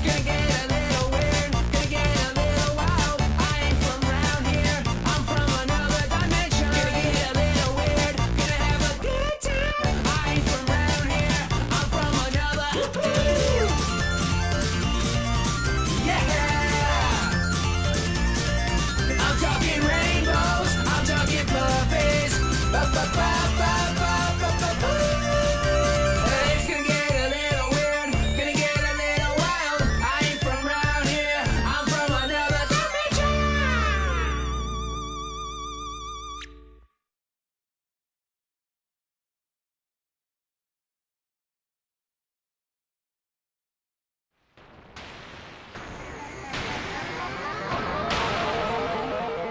gonna get a little weird, gonna get a little wild. I ain't from round here, I'm from another dimension. Gonna get a little weird, gonna have a good time. I ain't from round here, I'm from another. Yeah! I'm talking rainbows, I'm talking puppies. It's gonna get a little weird, gonna get a little wild. I ain't from round here, I'm from another dimension.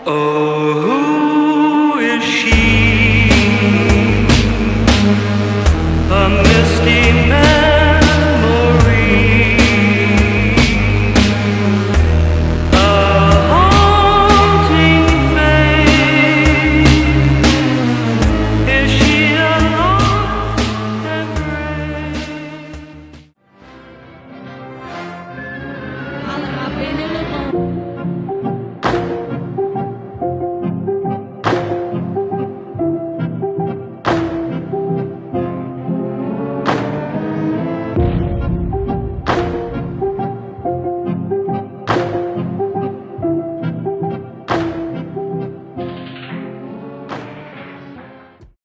Oh.